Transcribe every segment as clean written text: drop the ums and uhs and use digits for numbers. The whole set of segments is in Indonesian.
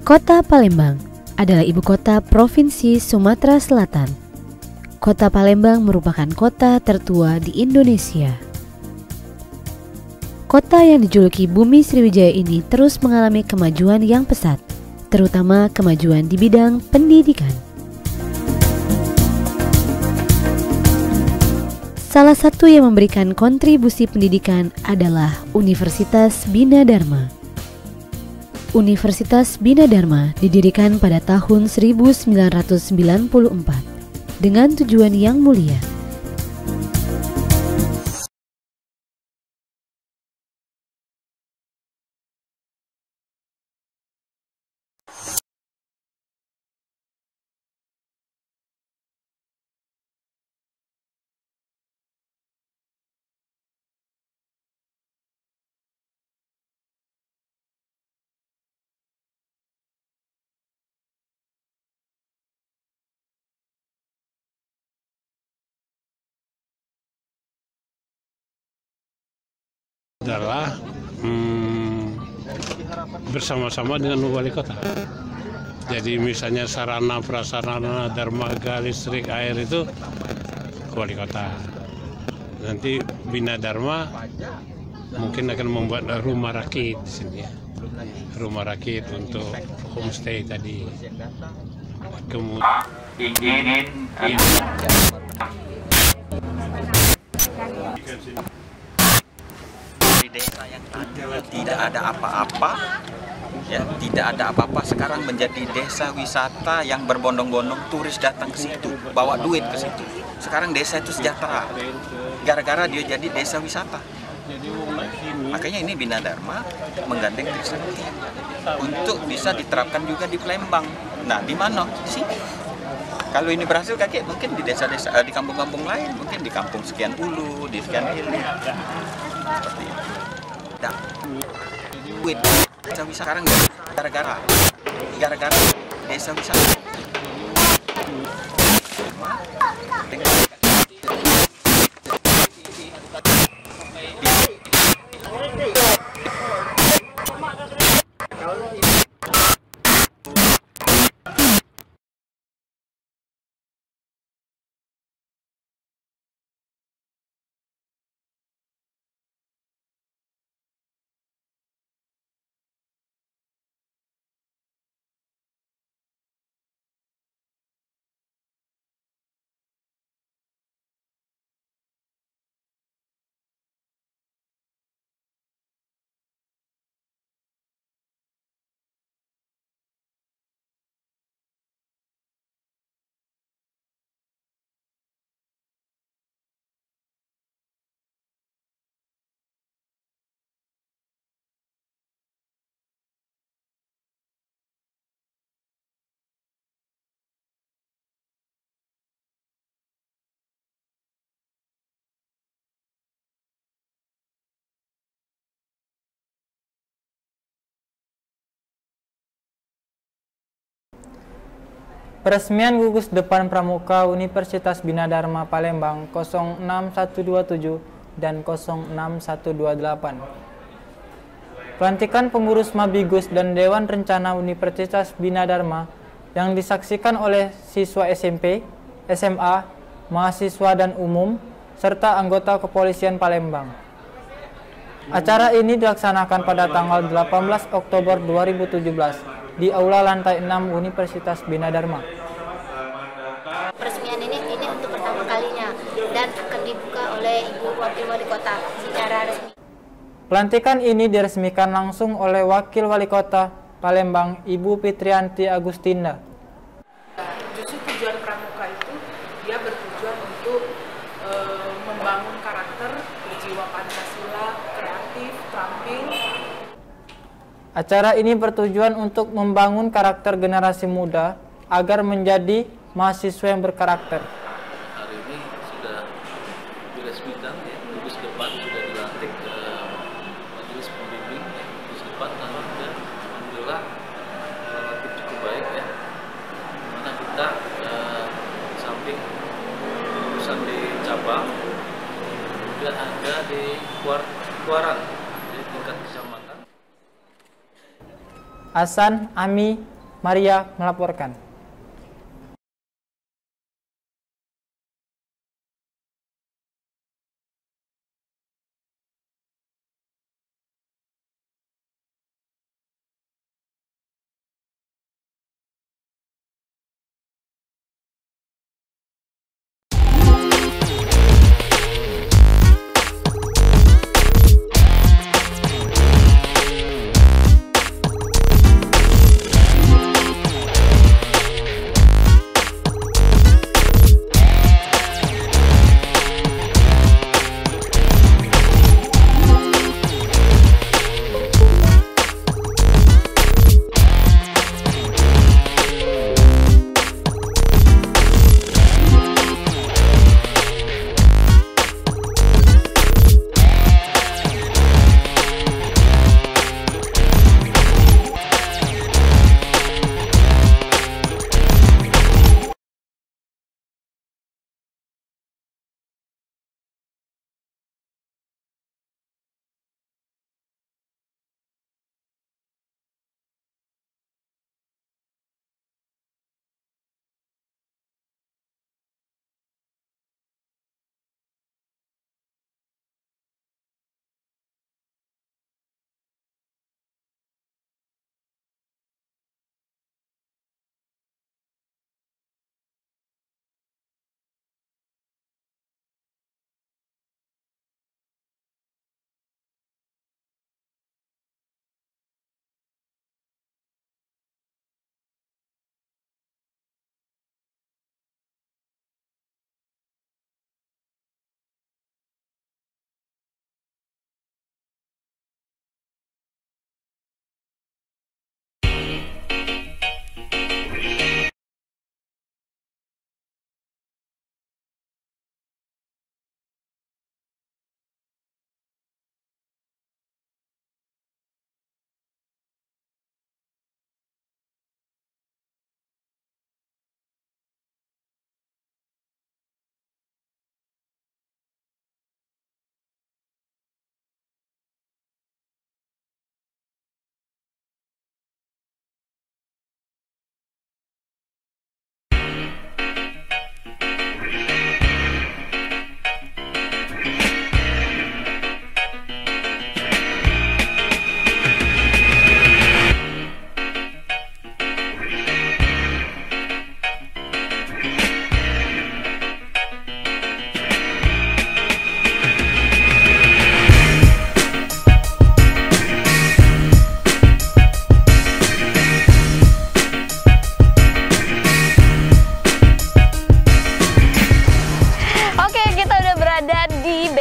Kota Palembang adalah ibu kota Provinsi Sumatera Selatan. Kota Palembang merupakan kota tertua di Indonesia. Kota yang dijuluki Bumi Sriwijaya ini terus mengalami kemajuan yang pesat, terutama kemajuan di bidang pendidikan. Salah satu yang memberikan kontribusi pendidikan adalah Universitas Bina Dharma. Universitas Bina Dharma didirikan pada tahun 1994 dengan tujuan yang mulia. Adalah bersama-sama dengan wali kota. Jadi misalnya sarana prasarana dermaga listrik air itu wali kota. Nanti Bina Dharma mungkin akan membuat rumah rakit di sini ya. Rumah rakit untuk homestay tadi. Kemudian desa yang tadinya tidak ada apa-apa, ya tidak ada apa-apa, sekarang menjadi desa wisata yang berbondong-bondong turis datang ke situ, bawa duit ke situ. Sekarang desa itu sejahtera, gara-gara dia jadi desa wisata. Makanya ini Bina Dharma menggandeng Trisakti untuk bisa diterapkan juga di Palembang. Nah, di mana sih? Kalau ini berhasil kakek, mungkin di desa-desa, di kampung-kampung lain, mungkin di kampung sekian ulu, di sekian hilir. Seperti itu. Nah, duit desa wisata sekarang gara-gara desa wisata. Peresmian gugus depan pramuka Universitas Bina Dharma Palembang 06127 dan 06128. Pelantikan pengurus Mabigus dan Dewan Rencana Universitas Bina Dharma yang disaksikan oleh siswa SMP, SMA, mahasiswa dan umum, serta anggota kepolisian Palembang. Acara ini dilaksanakan pada tanggal 18 Oktober 2017 di Aula Lantai 6 Universitas Bina Dharma. Peresmian ini untuk pertama kalinya dan akan dibuka oleh Ibu Wakil Wali Kota secara resmi. Pelantikan ini diresmikan langsung oleh Wakil Wali Kota Palembang, Ibu Fitrianti Agustinda. Justru tujuan pramuka itu dia bertujuan untuk membangun karakter, berjiwa Pancasila, kreatif, terampil. Acara ini bertujuan untuk membangun karakter generasi muda agar menjadi mahasiswa yang berkarakter. Hari ini sudah diresmikan, ya, gugus depan sudah dilantik ke majelis pembimbing, ya, gugus depan, dan alhamdulillah relatif cukup baik, ya. Dimana kita samping urusan di cabang juga ada di Kuaran, di tingkat kecamatan. Hasan, Ami, Maria melaporkan.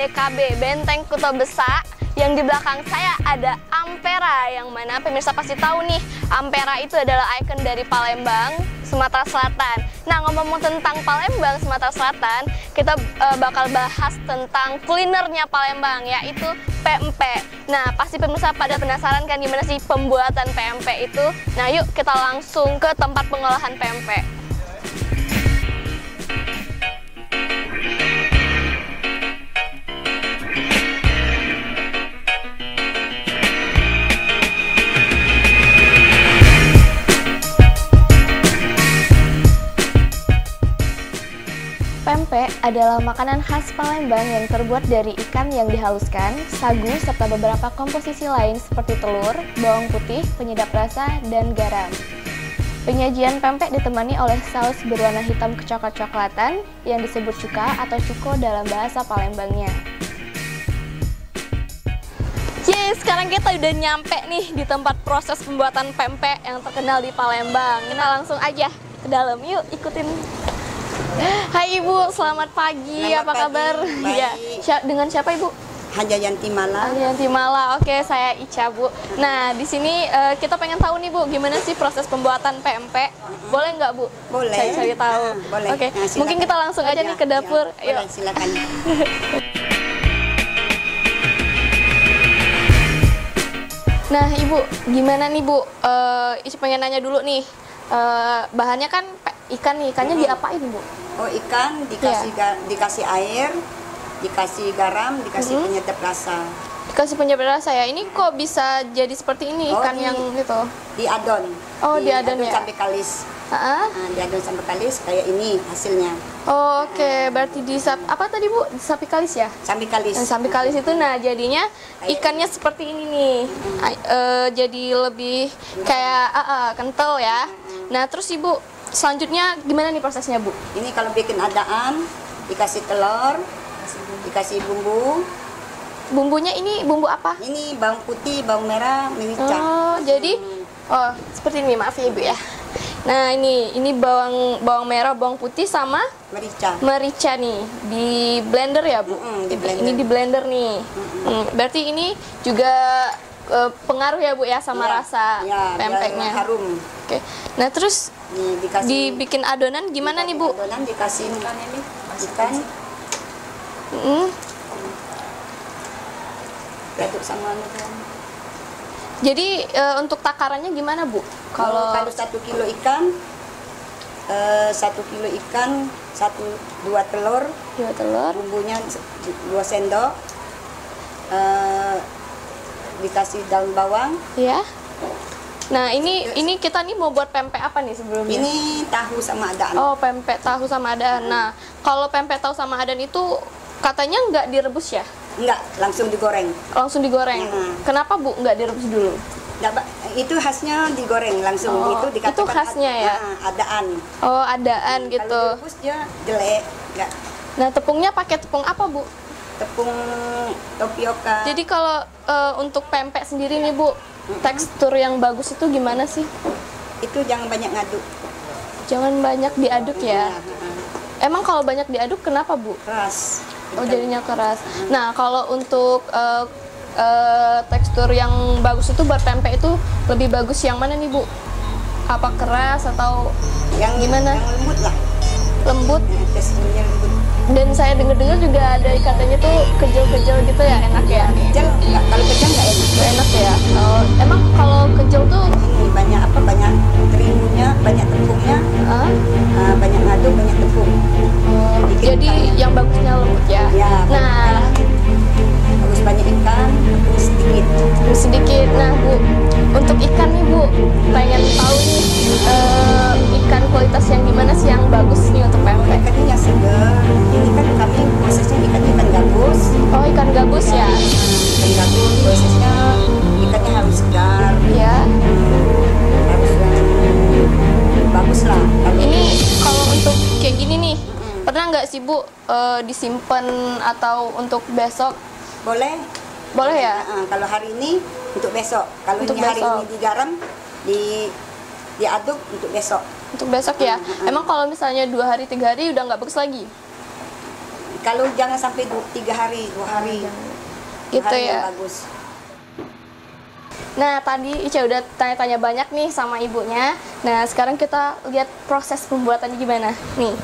BKB, Benteng Kuto Besak. Yang di belakang saya ada Ampera, yang mana pemirsa pasti tahu nih, Ampera itu adalah ikon dari Palembang, Sumatera Selatan. Nah, ngomong tentang Palembang, Sumatera Selatan, kita bakal bahas tentang kulinernya Palembang, yaitu pempek. Nah, pasti pemirsa pada penasaran kan gimana sih pembuatan pempek itu? Nah, yuk kita langsung ke tempat pengolahan pempek. Pempek adalah makanan khas Palembang yang terbuat dari ikan yang dihaluskan, sagu, serta beberapa komposisi lain seperti telur, bawang putih, penyedap rasa, dan garam. Penyajian pempek ditemani oleh saus berwarna hitam kecoklat-coklatan yang disebut cuka atau cuko dalam bahasa Palembangnya. Yeay, sekarang kita udah nyampe nih di tempat proses pembuatan pempek yang terkenal di Palembang. Kita langsung aja ke dalam, yuk ikutin. Hai Ibu, selamat pagi. Apa kabar? Baik. Ya, dengan siapa Ibu? Hajayanti Mala. Hajayanti Mala. Oke, saya Ica, Bu. Nah, di sini kita pengen tahu nih Bu, gimana sih proses pembuatan pempek? Boleh nggak Bu? Boleh. Saya cari tahu. Boleh. Oke, Nah, mungkin kita langsung aja nih ke dapur. Ya, Yuk. boleh, silakan. Nah, Ibu, gimana nih Bu? Ica pengen nanya dulu nih. Bahannya kan ikan nih, ikannya diapain Bu? Oh, ikan dikasih air, dikasih garam, dikasih penyedap rasa. Dikasih penyedap rasa ya. Ini kok bisa jadi seperti ini ikan yang gitu? Diadon. Oh, diadon ya. Sampai kalis. Nah, diadon sampai kalis kayak ini hasilnya. Oh, oke. Berarti apa tadi Bu? Sapi kalis ya? Sampai kalis. Sampai kalis itu, nah jadinya ikannya seperti ini nih. Jadi lebih kayak kental ya. Nah terus Ibu, selanjutnya gimana nih prosesnya Bu? Ini kalau bikin adaan, dikasih telur, dikasih bumbu. Bumbunya ini bumbu apa? Ini bawang putih, bawang merah, merica. Oh, jadi seperti ini, maaf ya Ibu ya. Nah, ini bawang merah, bawang putih sama merica nih di blender ya, Bu? Ini di blender nih. Berarti ini juga pengaruh ya, Bu ya, sama rasa pempeknya. Harum. Oke. Nah, terus dibikin adonan gimana nih, Bu? Adonan dikasih ikan. Aduk sama Jadi untuk takarannya gimana Bu? Kalau 1 kilo ikan, 1 kilo ikan, 2 telur, bumbunya 2 sendok, dikasih daun bawang. Ya. Nah ini kita nih mau buat pempek apa nih sebelumnya? Ini tahu sama adaan. Oh, pempek tahu sama adaan. Nah kalau pempek tahu sama adaan itu katanya nggak direbus ya? Enggak, langsung digoreng. Langsung digoreng. Kenapa Bu nggak direbus dulu? Itu khasnya digoreng langsung. Itu dikatakan itu khasnya ya? Adaan. Oh, adaan gitu. Kalau direbus dia jelek. Enggak. Nah tepungnya pakai tepung apa Bu? Tepung tapioka. Jadi kalau untuk pempek sendiri nih Bu, tekstur yang bagus itu gimana sih? Itu jangan banyak ngaduk. Jangan banyak diaduk ya? Emang kalau banyak diaduk kenapa Bu? Keras. Oh, jadinya keras. Nah, kalau untuk tekstur yang bagus itu buat pempek itu lebih bagus yang mana nih Bu? Apa keras atau yang gimana? Yang lembut lah. Lembut? Teksturnya lembut. Dan saya dengar-dengar juga ada katanya tuh kejel-kejel gitu ya, enak ya? Kejel enggak, kalau kejel enggak enak. Enggak enak ya? Emang kalau kejel tuh ini banyak terimunya, banyak tepungnya, banyak ngaduk, banyak tepung. Jadi yang bagusnya lembut ya? Ya, nah, bagus banyak ikan, tepung sedikit. Nah Bu, untuk ikan nih Bu, pengen tahu nih ikan kualitas yang gimana sih yang bagus nih untuk pempek? Ikannya yang segar. Ini kan kami prosesnya ikan gabus. Oh, ikan gabus ya? Ikan gabus prosesnya ikannya harus segar. Ya. Harus bagus lah. Ini kalau untuk kayak gini nih, pernah nggak sih Bu disimpan atau untuk besok? Boleh. Boleh ya? Kalau hari ini untuk besok. Kalau untuk ini hari besok. ini digaram, diaduk untuk besok. Untuk besok ya? Emang kalau misalnya 2 hari 3 hari udah nggak bagus lagi? Kalau jangan sampai 3 hari, 2 hari. Gitu hari ya? Bagus. Nah, tadi Ica udah tanya-tanya banyak nih sama ibunya. Nah, sekarang kita lihat proses pembuatannya gimana. Nih.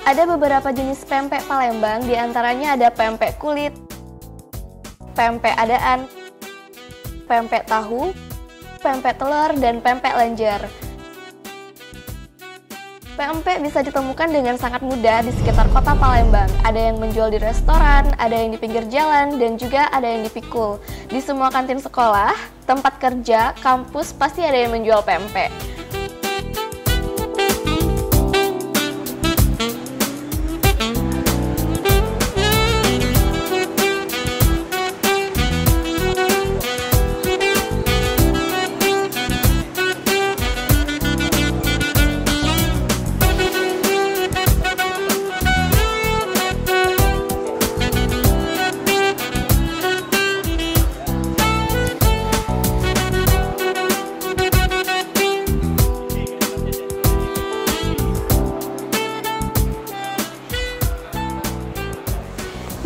Ada beberapa jenis pempek Palembang, diantaranya ada pempek kulit, pempek adaan, pempek tahu, pempek telur, dan pempek lenjer. Pempek bisa ditemukan dengan sangat mudah di sekitar kota Palembang. Ada yang menjual di restoran, ada yang di pinggir jalan, dan juga ada yang dipikul. Di semua kantin sekolah, tempat kerja, kampus pasti ada yang menjual pempek.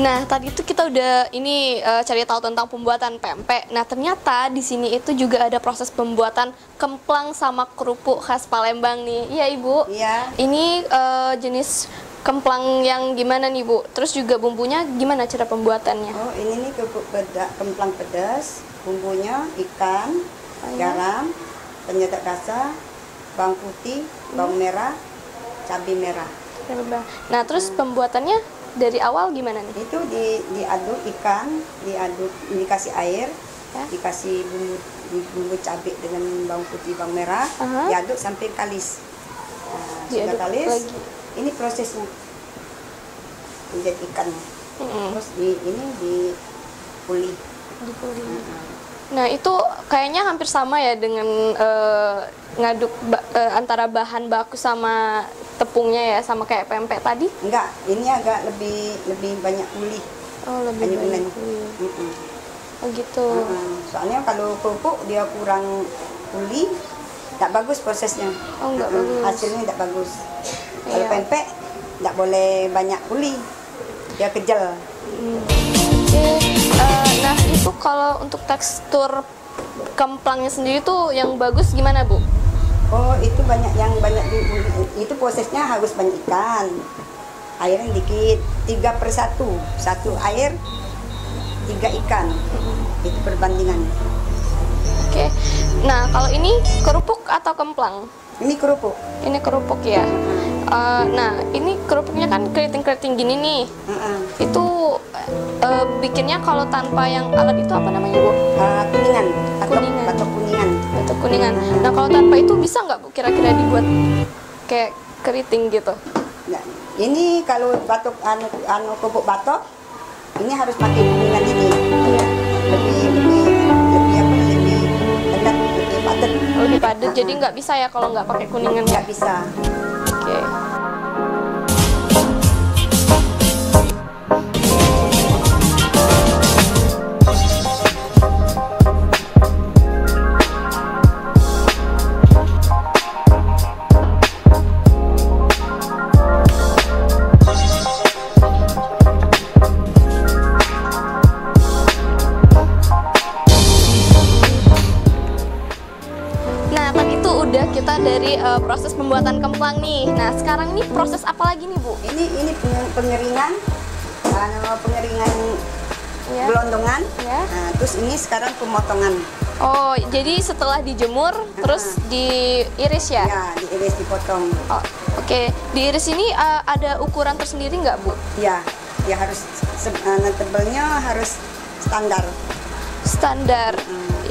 Nah, tadi itu kita udah cari tahu tentang pembuatan pempek. Nah, ternyata di sini itu juga ada proses pembuatan kemplang sama kerupuk khas Palembang nih. Iya, Ibu? Iya. Ini jenis kemplang yang gimana nih, Bu? Terus juga bumbunya gimana cara pembuatannya? Oh, ini nih kemplang pedas. Bumbunya ikan, garam, penyedap rasa, bawang putih, bawang merah, cabai merah. Nah, terus pembuatannya dari awal gimana nih? Itu diaduk ikan, dikasih air, ya, dikasih bumbu cabai dengan bawang putih, bawang merah, diaduk sampai kalis. Nah, sudah kalis, lagi. Ini prosesnya menjadi ikannya. Terus ini dipuli. Nah, itu kayaknya hampir sama ya dengan ngaduk antara bahan baku sama tepungnya ya, sama kayak pempek tadi? Enggak, ini agak lebih banyak uli. Oh, lebih banyak uli. Oh gitu. Soalnya kalau kerupuk dia kurang uli, tidak bagus prosesnya. Oh, enggak bagus. Hasilnya tidak bagus. Kalau pempek tidak boleh banyak uli, dia kejel. Nah, itu kalau untuk tekstur kemplangnya sendiri tuh yang bagus gimana, Bu? Oh, itu banyak itu prosesnya harus banyak ikan. Airnya dikit, 3/1. Satu air, 3 ikan. Itu perbandingan. Oke. Nah, kalau ini kerupuk atau kemplang? Ini kerupuk. Ini kerupuk ya. Nah, ini kerupuknya kan keriting-keriting gini nih. Itu bikinnya kalau tanpa yang alat itu apa namanya, Bu? Kuningan. Batok kuningan. Batok kuningan. Nah, kalau tanpa itu bisa nggak, Bu, kira-kira dibuat kayak keriting gitu? Nah, ini kalau batok kerupuk batok, ini harus pakai kuningan ini. Iya. Lebih padat. Lebih padat. Jadi nggak bisa ya kalau nggak pakai kuningan? Nggak bisa. Oke. Dari proses pembuatan kemplang nih. Nah, sekarang ini proses apa lagi nih, Bu? Ini pengeringan, ya, gelondongan. Ya. Nah, terus ini sekarang pemotongan. Oh, jadi setelah dijemur, terus diiris ya? Ya, diiris, dipotong. Oh, oke. Diiris ini ada ukuran tersendiri nggak, Bu? Ya, dia harus tebelnya harus standar. Standar.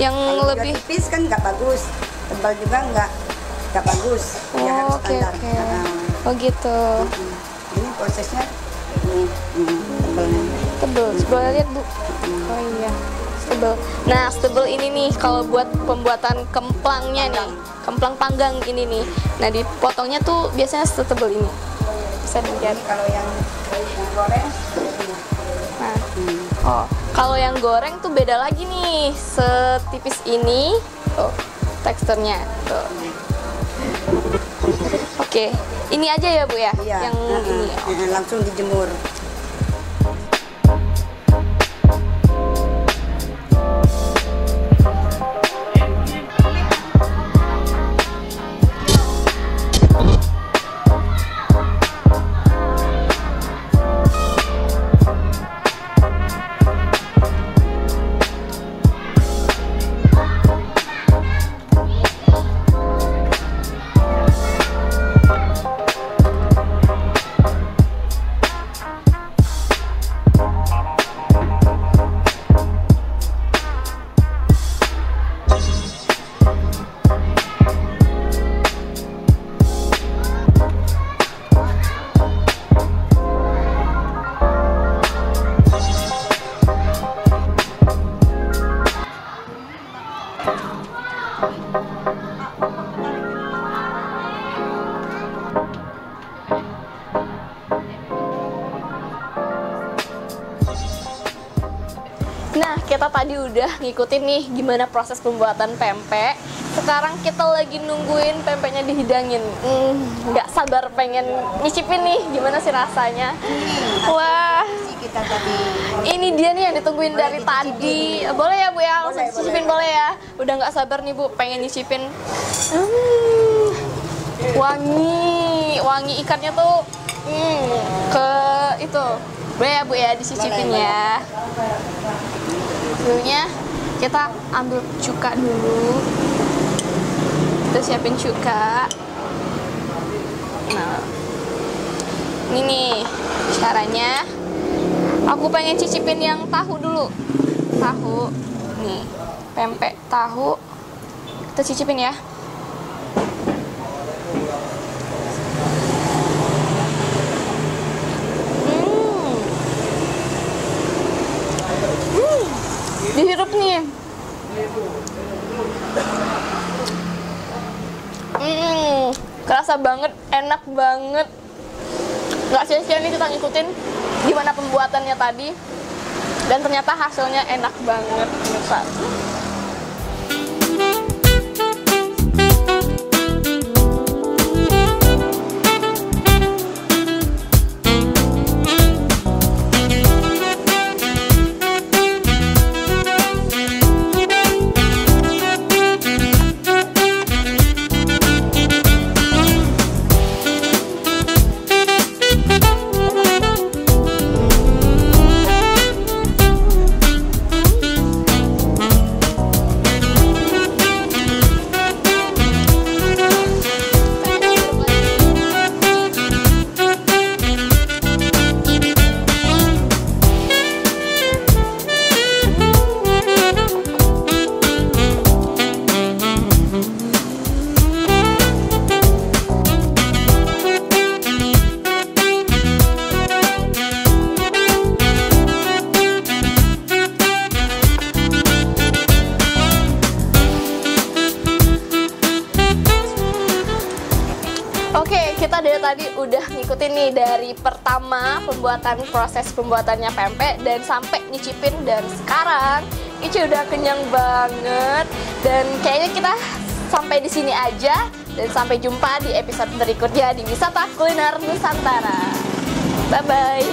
Yang kalau lebih tipis kan nggak bagus, tebal juga nggak bagus. Dia harus standar. Oh gitu. Ini prosesnya ini tebelnya. Tebel. Boleh lihat, Bu? Oh iya. Stebel. Nah, stebel ini nih kalau buat pembuatan kemplangnya nih, kemplang panggang ini nih. Nah, dipotongnya tuh biasanya setebel ini. Bisa dilihat. Kalau yang goreng, nah, oh, kalau yang goreng tuh beda lagi nih, setipis ini, tuh teksturnya, tuh. Oke, ini aja ya, Bu ya? Iya. Yang ini. Langsung dijemur. kita tadi udah ngikutin nih gimana proses pembuatan pempek. Sekarang kita lagi nungguin pempeknya dihidangin. Nggak sabar pengen nyicipin nih gimana sih rasanya. Wah, ini dia nih yang ditungguin dari tadi. Boleh ya Bu ya, langsung cicipin boleh ya. Udah nggak sabar nih Bu, pengen nyicipin. Wangi ikannya tuh ke itu. Boleh ya Bu ya, disicipin ya. Dulunya kita ambil cuka dulu. Kita siapin cuka. Nah, ini nih caranya. Aku pengen cicipin yang tahu dulu. Tahu. Nih, pempek tahu. Kita cicipin ya. Dihirup nih. Kerasa banget, enak banget. Nggak sia-sia nih kita ngikutin gimana pembuatannya tadi. Dan ternyata hasilnya enak banget. Pemirsa. Oke, kita dari tadi udah ngikutin nih dari pertama proses pembuatannya pempek dan sampai nyicipin, dan sekarang Ici udah kenyang banget dan kayaknya kita sampai di sini aja dan sampai jumpa di episode berikutnya di Wisata Kuliner Nusantara. Bye bye.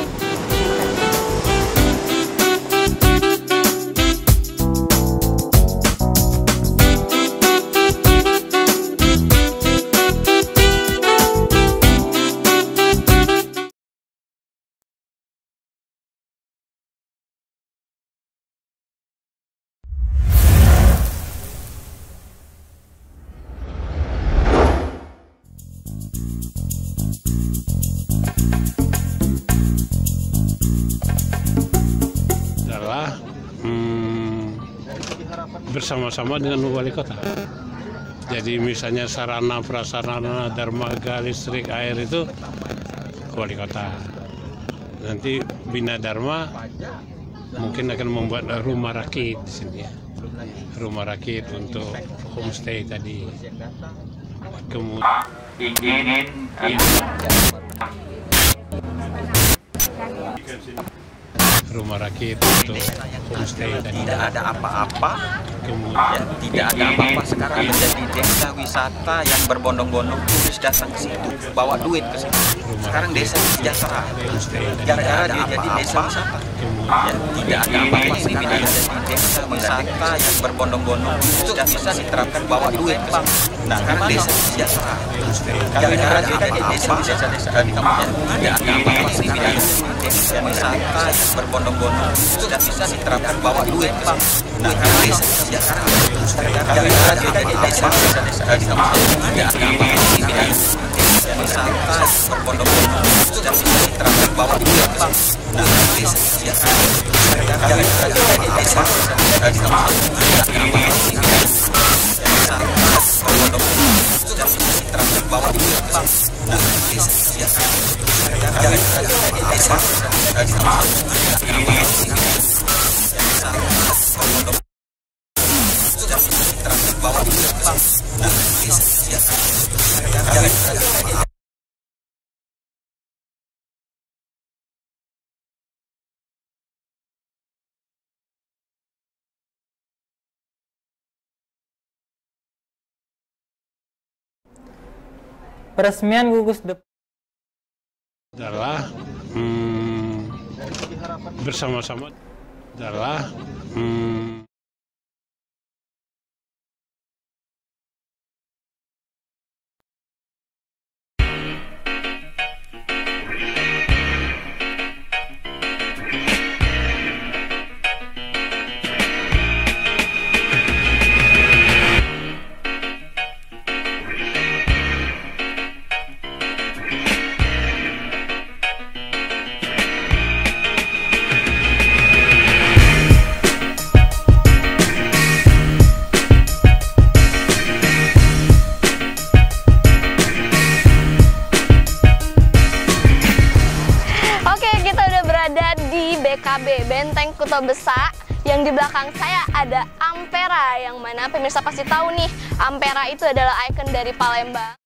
Adalah bersama-sama dengan wali kota. Jadi misalnya sarana prasarana dermaga listrik air itu wali kota. Nanti Bina Dharma mungkin akan membuat rumah rakit di sini ya. Rumah rakit untuk homestay tadi. Kemudian rumah rakit untuk homestay tadi. Tidak ada apa-apa, kemudian tidak ada apa-apa, sekarang menjadi desa wisata yang berbondong-bondong, turis datang ke situ, bawa duit ke situ. Sekarang desa sejahtera, gara-gara dia jadi desa wisata. Kemudian tidak ada apa-apa, sekarang menjadi desa wisata yang berbondong-bondong, sudah bisa diterapkan bawa duit ke situ. Nah, sekarang desa sejahtera, gara-gara dia jadi desa wisata. Kemudian tidak ada apa-apa, sekarang desa wisata yang berbondong-bondong, sudah bisa diterapkan bawa duit ke situ. Nah, sekarang desa sejahtera, gara-gara dia jadi desa wisata. Tidak ada apa-apa, wisata berbondong-bondong, sudah bisa diterapkan bawa duit ke situ. Nah, desa sejahtera, gara-gara dia jadi desa wisata. Tidak ada apa-apa, wisata berbondong-bondong, sudah bisa diterapkan bawa duit ke situ. Nah, desa sejahtera, gara-gara dia jadi desa wisata. Tidak ada apa-apa, sudah bisa diterapkan bawa duit ke situ. Nah, desa sejahtera. Peresmian gugus depan adalah bersama-sama adalah BKB, Benteng Kuto Besak. Yang di belakang saya ada Ampera, yang mana pemirsa pasti tahu nih, Ampera itu adalah ikon dari Palembang.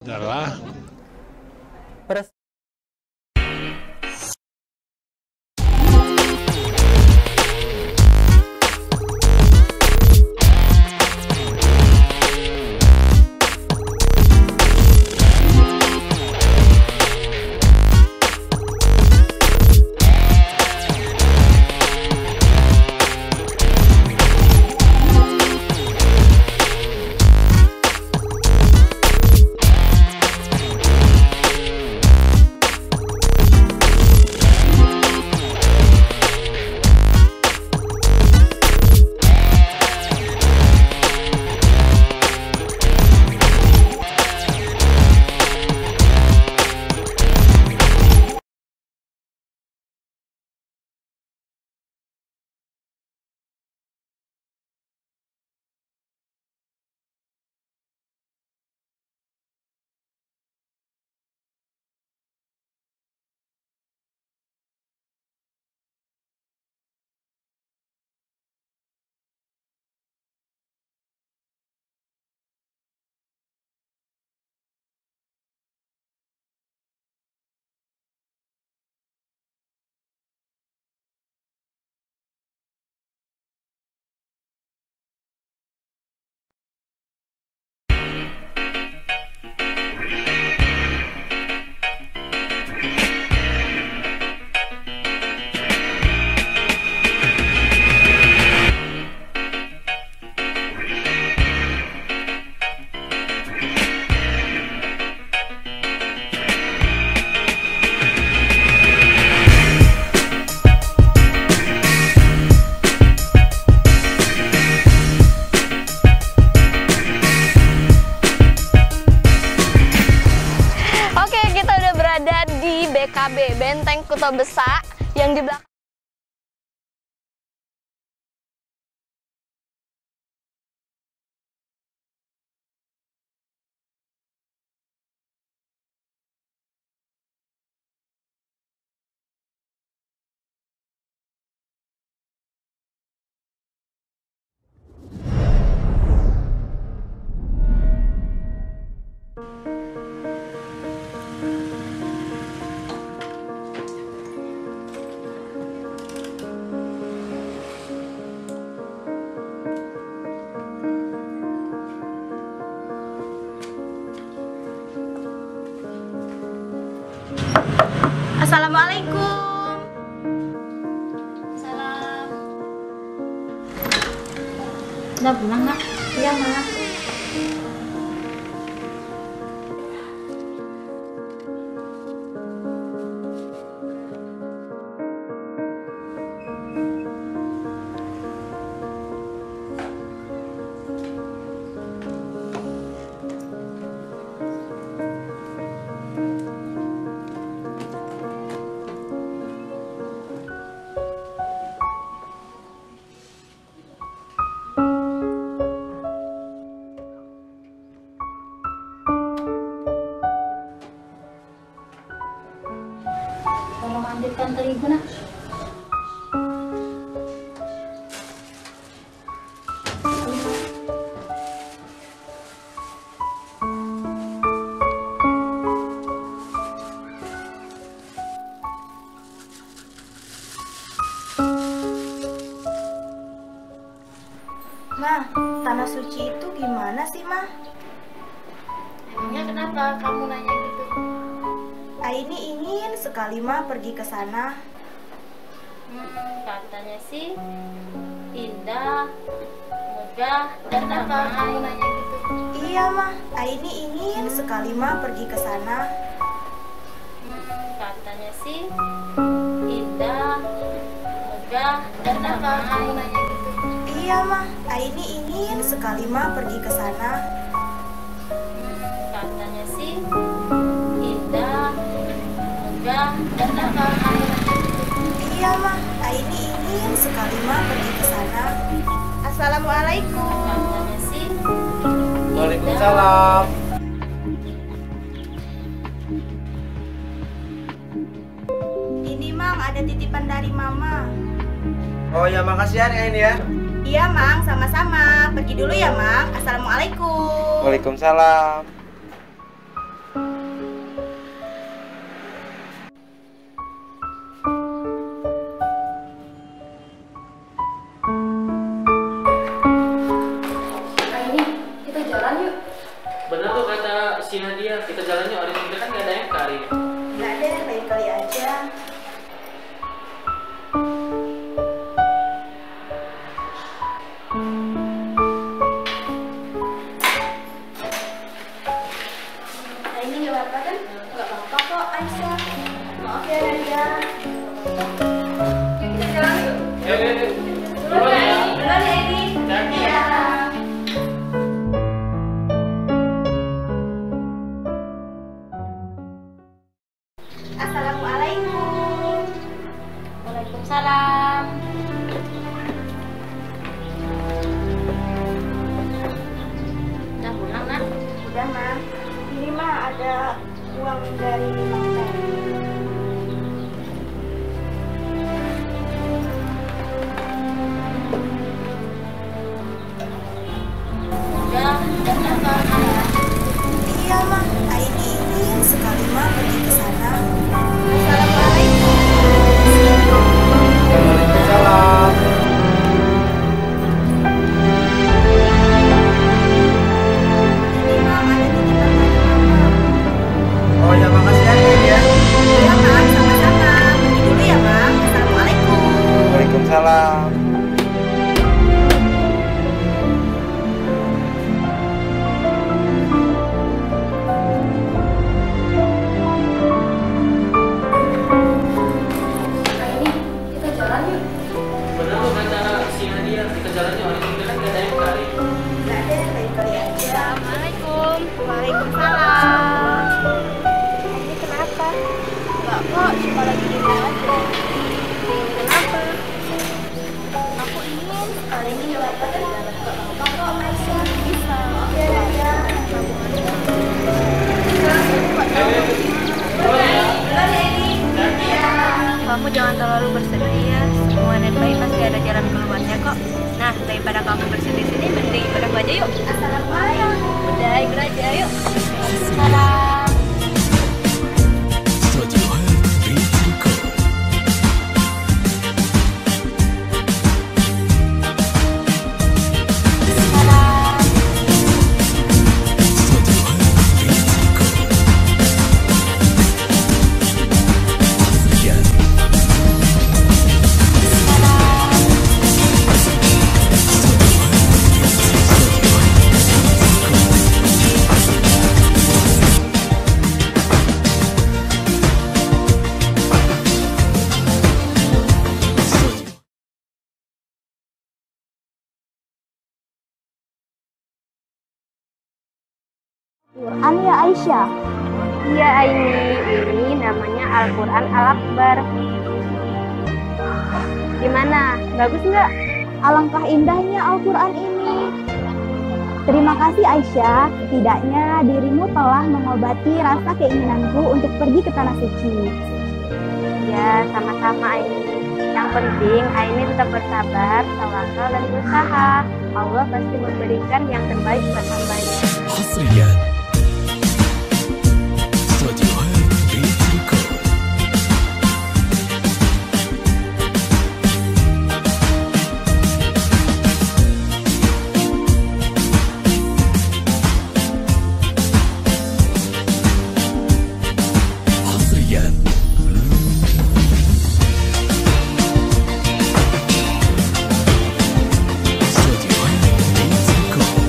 adalah BKB, Benteng Kuto Besak, yang di belakang. Assalamualaikum. Salam. Udah pulang nggak? Iya, Ma. Tolong ambilkan terigu, Nak. Ma, tanah suci itu gimana sih, Ma? Emangnya kenapa kamu nanya gitu? Aini ingin sekali Ma pergi ke sana. Katanya sih indah, megah, dan kenapa kamu nanya gitu? Iya, Ma. Aini ingin sekali Ma pergi ke sana. Katanya sih indah, megah, dan kenapa kamu nanya gitu? Iya, Ma. Aini ingin sekali Ma pergi ke sana. Katanya sih indah, megah, dan kenapa kamu nanya gitu? Iya, Ma. Aini ingin sekali Ma pergi ke sana. Assalamualaikum. Katanya sih Waalaikumsalam. Ini, Mang, ada titipan dari Mama. Oh ya, makasih ya Aini ya. Iya, Mang, sama-sama. Pergi dulu ya, Mang. Assalamualaikum. Waalaikumsalam. kasih hadiah. Kita jalannya hari ini kan nggak ada yang kali. Nggak deh, lain kali aja. Nah, ini nggak apa-apa kan? Nggak apa-apa kok, Aisyah. Maaf ya, Nadia. Kita jalan yuk. Duluan ya. Duluan ya, Edi. Iya. Assalamualaikum. Waalaikumsalam. Udah pulang, Nak? Udah, Ma. Ini mah ada uang dari Mang Teh. Udah pulang ya. Iya, Ma. Aini ingin sekali Ma pergi ke sana. Assalamualaikum. Waalaikumsalam. Ini Ma, ada titipan dari Mama. Oh ya, makasih ya ini ya. Iya, Ma. Sama-sama. Pergi dulu ya, Ma. Assalamualaikum. Waalaikumsalam. Bener loh rencana kasih hadiah. Kita jalannya hari ini kan nggak ada yang kali. Nggak deh, lain kali aja. Assalamualaikum. Waalaikumsalam. Ini kenapa? Enggak kok, cuma lagi di aja. Kenapa? Aku ingin Kali ini nggak apa-apa kan? Nggak apa-apa kok, Aisyah. bisa. Iya, Nadia. Duluan ya, Edi. Iya. Kamu jangan terlalu bersedih ya. Semua net baik pasti ada jalan keluarnya kok. Nah, daripada kamu bersedih sini, mending ikut aku aja yuk. Assalamualaikum. Udah, ikut aja yuk. Sekarang. Quran ya Aisyah? Iya Aini, ini namanya Al-Quran Al-Akbar. Gimana? Bagus nggak? Alangkah indahnya Al-Quran ini. Terima kasih Aisyah, setidaknya dirimu telah mengobati rasa keinginanku untuk pergi ke Tanah Suci. Ya, sama-sama Aini. Yang penting Aini tetap bersabar, tawakal dan berusaha. Allah pasti memberikan yang terbaik buat hambanya. حصريا استوديوهات بيت الكون. حصريا استوديوهات بيت الكون.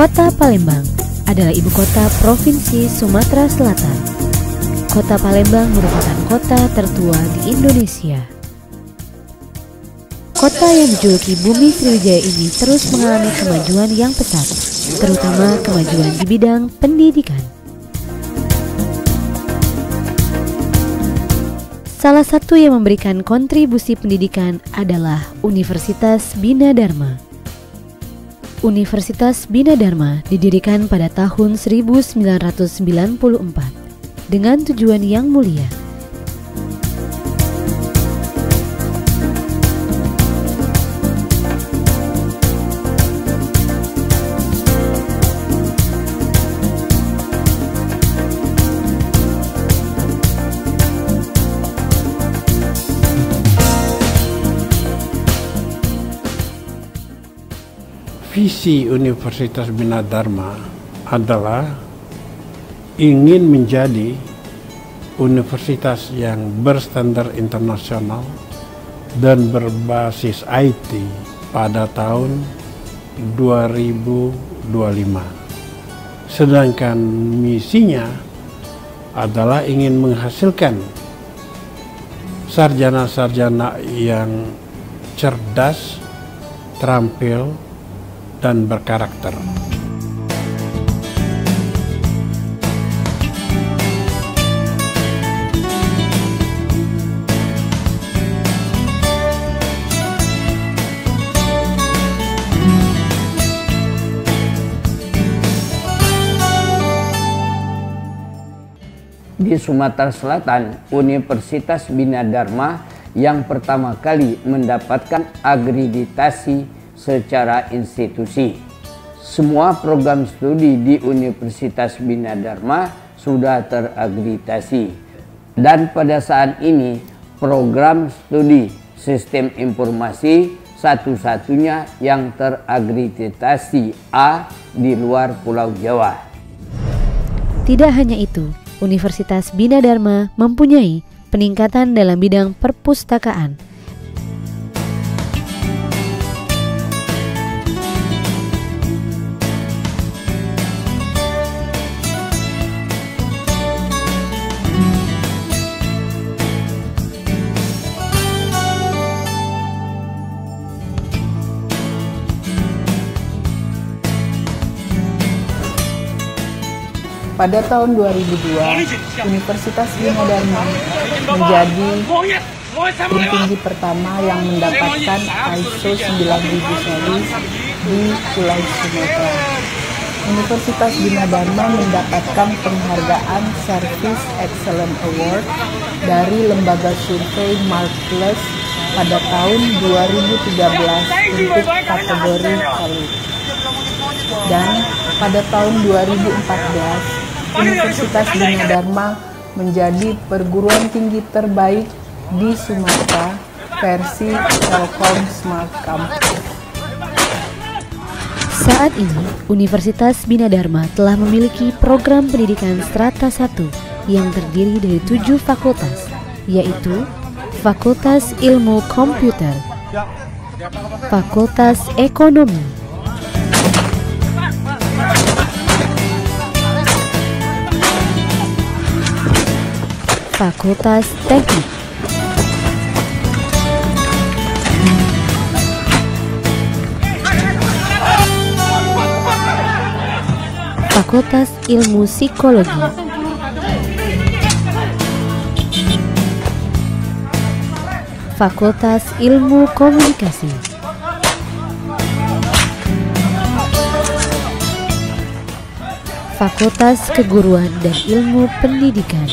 Kota Palembang adalah ibu kota Provinsi Sumatera Selatan. Kota Palembang merupakan kota tertua di Indonesia. Kota yang dijuluki Bumi Sriwijaya ini terus mengalami kemajuan yang pesat, terutama kemajuan di bidang pendidikan. Salah satu yang memberikan kontribusi pendidikan adalah Universitas Bina Dharma. Universitas Bina Dharma didirikan pada tahun 1994 dengan tujuan yang mulia. Visi Universitas Bina Dharma adalah ingin menjadi universitas yang berstandar internasional dan berbasis IT pada tahun 2025. Sedangkan misinya adalah ingin menghasilkan sarjana-sarjana yang cerdas, terampil, dan berkarakter. Di Sumatera Selatan, Universitas Bina Dharma yang pertama kali mendapatkan akreditasi secara institusi. Semua program studi di Universitas Bina Dharma sudah terakreditasi. Dan pada saat ini, program studi Sistem Informasi satu-satunya yang terakreditasi A di luar Pulau Jawa. Tidak hanya itu, Universitas Bina Dharma mempunyai peningkatan dalam bidang perpustakaan. Pada tahun 2002, Universitas Bina Dharma menjadi tertinggi pertama yang mendapatkan ISO 9000 series di Pulau Sumatera. Universitas Bina Dharma mendapatkan penghargaan Service Excellence Award dari lembaga survei Marketplace pada tahun 2013 untuk kategori Elit. Dan pada tahun 2014, Universitas Bina Dharma menjadi perguruan tinggi terbaik di Sumatera versi Telkom Smart Campus. Saat ini, Universitas Bina Dharma telah memiliki program pendidikan strata 1 yang terdiri dari 7 fakultas, yaitu Fakultas Ilmu Komputer, Fakultas Ekonomi, Fakultas Teknik, Fakultas Ilmu Psikologi, Fakultas Ilmu Komunikasi, Fakultas Keguruan dan Ilmu Pendidikan,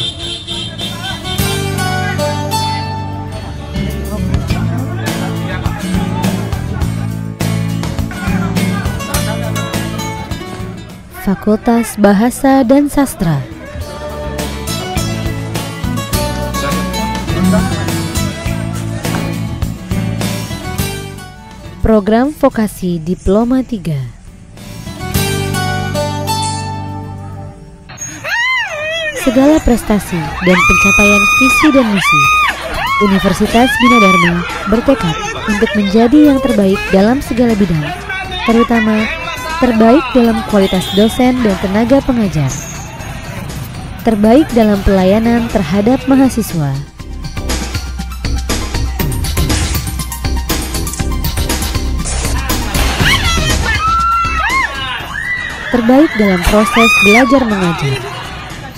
Fakultas Bahasa dan Sastra, Program Vokasi Diploma 3. Segala prestasi dan pencapaian visi dan misi, Universitas Bina Dharma bertekad untuk menjadi yang terbaik dalam segala bidang, terutama terbaik dalam kualitas dosen dan tenaga pengajar, terbaik dalam pelayanan terhadap mahasiswa, terbaik dalam proses belajar mengajar,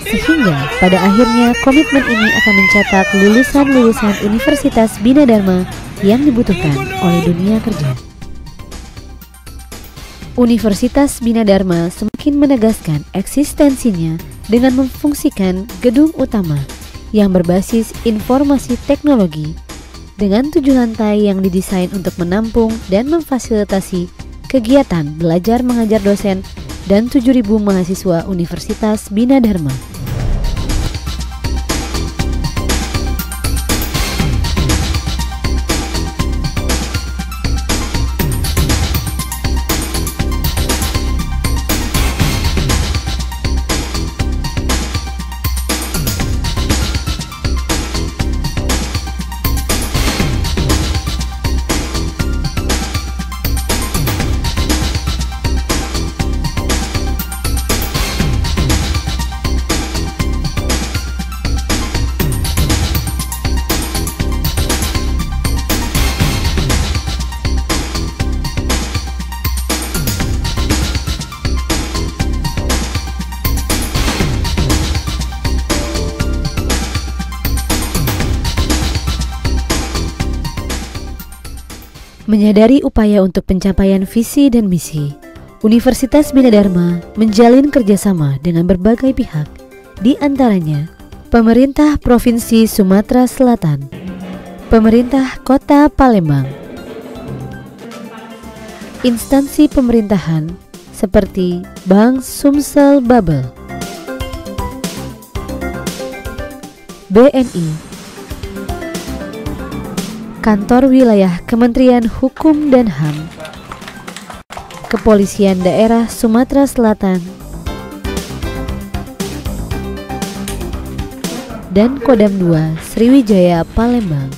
sehingga pada akhirnya komitmen ini akan mencetak lulusan-lulusan Universitas Bina Dharma yang dibutuhkan oleh dunia kerja. Universitas Bina Dharma semakin menegaskan eksistensinya dengan memfungsikan gedung utama yang berbasis informasi teknologi dengan 7 lantai yang didesain untuk menampung dan memfasilitasi kegiatan belajar mengajar dosen dan 7.000 mahasiswa Universitas Bina Dharma. Menyadari upaya untuk pencapaian visi dan misi, Universitas Bina Dharma menjalin kerjasama dengan berbagai pihak, di antaranya pemerintah Provinsi Sumatera Selatan, pemerintah Kota Palembang, instansi pemerintahan seperti Bank Sumsel Babel, BNI, Kantor Wilayah Kementerian Hukum dan HAM, Kepolisian Daerah Sumatera Selatan, dan Kodam 2 Sriwijaya Palembang.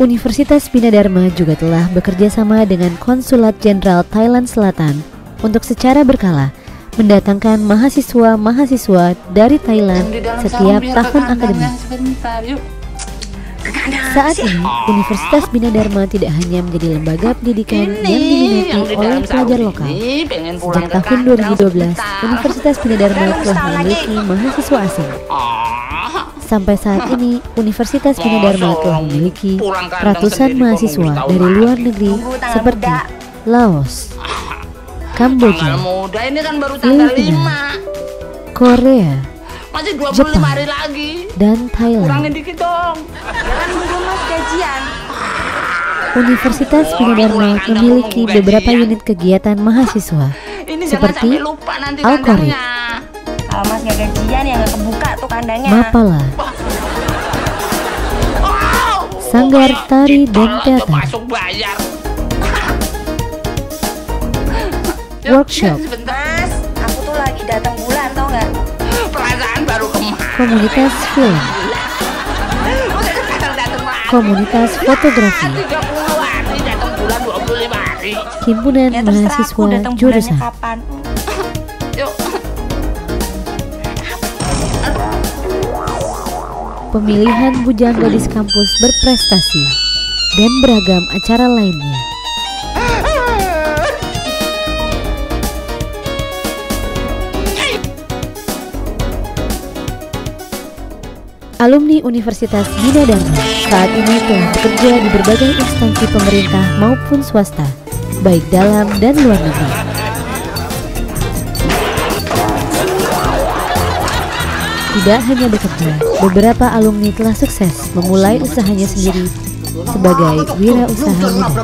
Universitas Bina Dharma juga telah bekerja sama dengan Konsulat Jenderal Thailand Selatan untuk secara berkala mendatangkan mahasiswa-mahasiswa dari Thailand setiap tahun akademik. Saat ini, Universitas Bina Dharma tidak hanya menjadi lembaga pendidikan yang diminati oleh pelajar lokal. Sejak tahun 2012, Universitas Bina Dharma telah memiliki mahasiswa asing. Sampai saat ini, Universitas Bina Dharma telah memiliki ratusan mahasiswa dari luar negeri seperti Laos, Kamboja, Filipina, Korea, Jepang, dan Thailand. Universitas Bina Dharma memiliki beberapa unit kegiatan mahasiswa seperti Al-Qorib, kalau Mas gak gajian ya gak kebuka tuh kandangnya. Mapala, Sanggar Tari dan Teater, workshop, Mas, aku tuh lagi datang bulan tau gak? Perasaan baru kemarin. komunitas film, komunitas fotografi, himpunan mahasiswa jurusan, pemilihan bujang gadis kampus berprestasi, dan beragam acara lainnya. Alumni Universitas Bina Dharma saat ini telah bekerja di berbagai instansi pemerintah maupun swasta, baik dalam dan luar negeri. Tidak hanya bekerja, beberapa alumni telah sukses memulai usahanya sendiri sebagai wirausaha muda.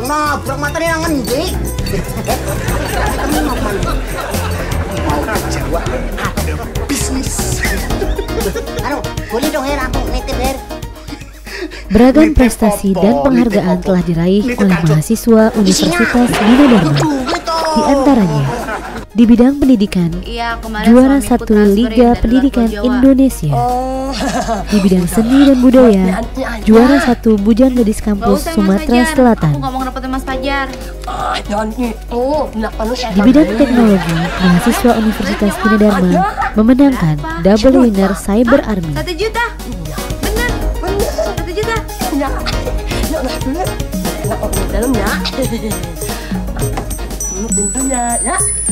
Beragam prestasi dan penghargaan telah diraih oleh mahasiswa Universitas Bina Dharma. Di antaranya Di bidang pendidikan, juara 1 Liga Pendidikan Indonesia. Di bidang seni dan budaya, juara 1 Bujang Gadis Kampus Sumatera Selatan. Di bidang teknologi, mahasiswa Universitas Bina Dharma memenangkan double winner Cyber Army. 1 juta. Bener. 1 juta.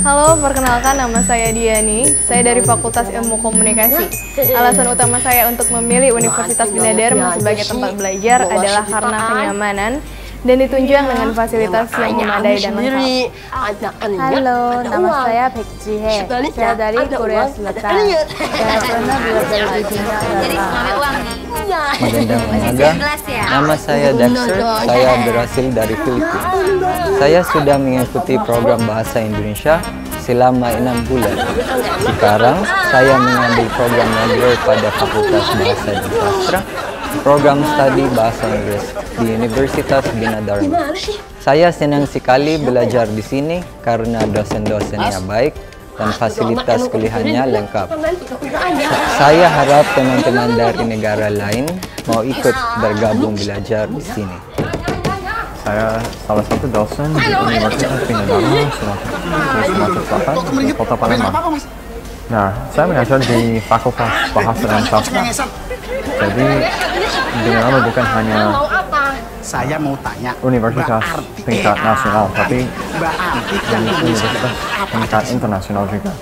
Halo, perkenalkan nama saya Diani. Saya dari Fakultas Ilmu Komunikasi. Alasan utama saya untuk memilih Universitas Bina Dharma sebagai tempat belajar adalah karena kenyamanan dan ditunjang dengan fasilitas yang memadai dan lengkap. Halo, nama saya Baek Ji-hye. Saya dari Korea Selatan. Saya pernah belajar di dunia Nama saya Dexter, saya berasal dari Filipina. Saya sudah mengikuti program Bahasa Indonesia selama 6 bulan. Sekarang saya mengambil program major pada Fakultas Bahasa dan Sastra, program studi Bahasa Inggris di Universitas Bina Dharma. Saya senang sekali belajar di sini karena dosen-dosennya baik dan fasilitas kuliahnya lengkap. Saya harap teman-teman dari negara lain mau ikut bergabung belajar di sini. Saya salah satu dosen di Universitas Bina Dharma Sumatera Selatan, Kota Palembang. Nah, saya mengajar di Fakultas Bahasa dan Sastra. Jadi, Bina Dharma bukan hanya saya mau tanya universitas tingkat nasional, tapi universitas tingkat internasional juga.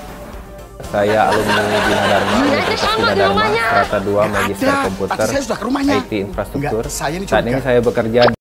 Saya alumni Bina Dharma, Universitas Bina Dharma, strata 2 Magister Komputer, IT Infrastruktur. Saat ini saya bekerja